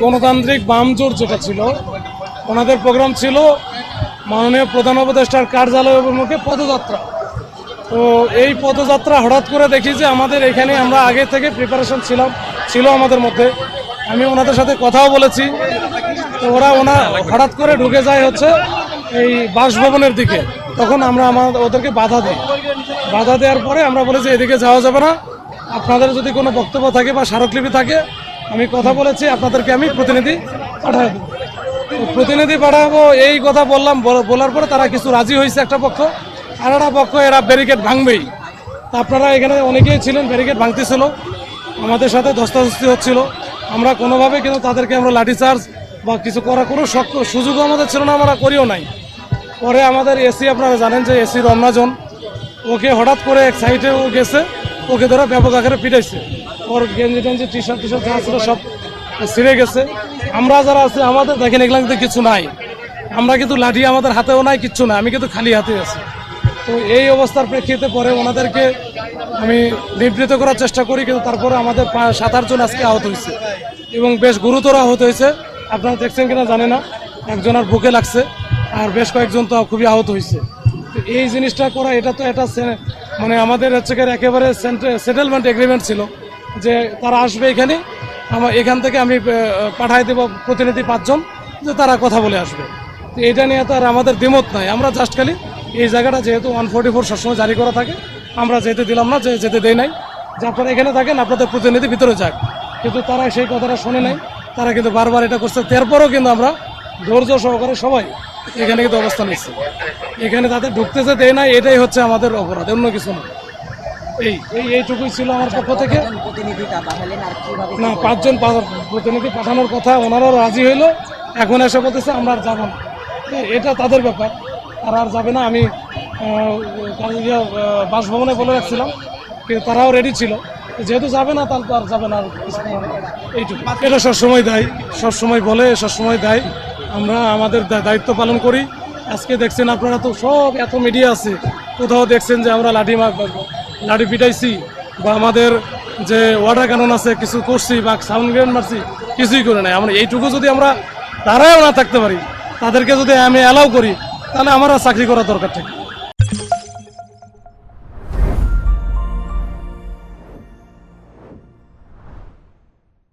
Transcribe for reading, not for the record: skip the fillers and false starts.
গণতান্ত্রিক বামজোট যেটা ছিল, ওনাদের প্রোগ্রাম ছিল মাননীয় প্রধান উপদেষ্টার কার্যালয় অভিমুখে পদযাত্রা। তো এই পদযাত্রা হঠাৎ করে দেখি যে আমাদের এখানে আমরা আগে থেকে প্রিপারেশন ছিল আমাদের মধ্যে। আমি ওনাদের সাথে কথাও বলেছি। তো ওরা হঠাৎ করে ঢুকে যায় হচ্ছে এই বাসভবনের দিকে। তখন আমরা ওদেরকে বাধা দিই। বাধা দেওয়ার পরে আমরা বলি যে এদিকে যাওয়া যাবে না, আপনাদের যদি কোনো বক্তব্য থাকে বা স্মারকলিপি থাকে আমি কথা বলেছি, আপনাদেরকে আমি প্রতিনিধি পাঠাবো। প্রতিনিধি পাঠাবো এই কথা বলার পরে তারা কিছু রাজি হয়েছে একটা পক্ষ, আর একটা পক্ষ এরা ব্যারিকেড ভাঙবেই। তা আপনারা এখানে অনেকেই ছিলেন, ব্যারিকেড ভাঙতেছিল, আমাদের সাথে ধস্তাধস্তি হচ্ছিল। আমরা কোনোভাবে কিন্তু তাদেরকে আমরা লাঠিচার্জ বা কিছু করার কোনো সুযোগও আমাদের ছিল না, আমরা করিও নাই। পরে আমাদের এসি, আপনারা জানেন যে এসি রমনাজন, ওকে হঠাৎ করে এক সাইডে ও গেছে, ওকে ধরে ব্যাপক আকারে পিটাইছে। ওর গেঞ্জি টেঞ্জি টি শার্ট যা ছিল সব ছিঁড়ে গেছে। আমরা যারা আছে আমাদের দেখেন এগুলা কিন্তু কিছু নাই, আমরা কিন্তু লাঠি আমাদের হাতেও নাই, কিচ্ছু না, আমি কিন্তু খালি হাতে আছি। তো এই অবস্থার প্রেক্ষিতে পরে ওনাদেরকে আমি নিবৃত করার চেষ্টা করি, কিন্তু তারপরে আমাদের 7-8 জন আজকে আহত হয়েছে এবং বেশ গুরুতর আহত হয়েছে। আপনারা দেখছেন কিনা জানি না, একজনের বুকে লাগছে আর বেশ কয়েকজন তো খুবই আহত হয়েছে। তো এই জিনিসটা করা, এটা তো এটা মানে আমাদের হচ্ছে একেবারে সেটেলমেন্ট এগ্রিমেন্ট ছিল যে তারা আসবে এখানে, এখান থেকে আমি পাঠাই দেব প্রতিনিধি 5 জন, যে তারা কথা বলে আসবে। তো এটা নিয়ে তো আর আমাদের দ্বিমত নাই। আমরা জাস্ট খালি এই জায়গাটা যেহেতু 144 সবসময় জারি করা থাকে, আমরা যেতে দিলাম না, যেতে দেই নাই, যে আপনারা এখানে থাকেন, আপনাদের প্রতিনিধি ভিতরে যাক। কিন্তু তারা সেই কথাটা শোনে নাই, তারা কিন্তু বারবার এটা করছে। তারপরেও কিন্তু আমরা ধৈর্য সহকারে সবাই এখানে কিন্তু অবস্থান নিচ্ছি। এখানে তাদের ঢুকতেছে দেয় নাই, এটাই হচ্ছে আমাদের অপরাধ, অন্য কিছু না। এইটুকুই ছিল আমার পক্ষ থেকে। না, 5 জন প্রতিনিধি পাঠানোর কথা, ওনারাও রাজি হইলো। এখন এসে বলতেছে আমরা আর যাবো না। এটা তাদের ব্যাপার, তারা আর যাবে না। আমি বাসভবনে বলে রাখছিলাম, কিন্তু তারাও রেডি ছিল, যেহেতু যাবে না তাহলে তো আর যাবে না। এইটুকু, এটা সবসময় দেয়, সবসময় বলে, সবসময় দেয়। আমরা আমাদের দায়িত্ব পালন করি। আজকে দেখছেন আপনারা তো সব, এত মিডিয়া আছে, কোথাও দেখছেন যে আমরা লাঠি পিটাইছি বা আমাদের যে ওয়াটার ক্যানন আছে কিছু করছি বা সাউন্ড গ্রেনেড মারছি, কিছুই করে নাই। আমরা এইটুকু যদি আমরা দাঁড়ায়ও না থাকতে পারি, তাদেরকে যদি আমি অ্যালাউ করি, তাহলে আমার চাকরি করার দরকার থাকে।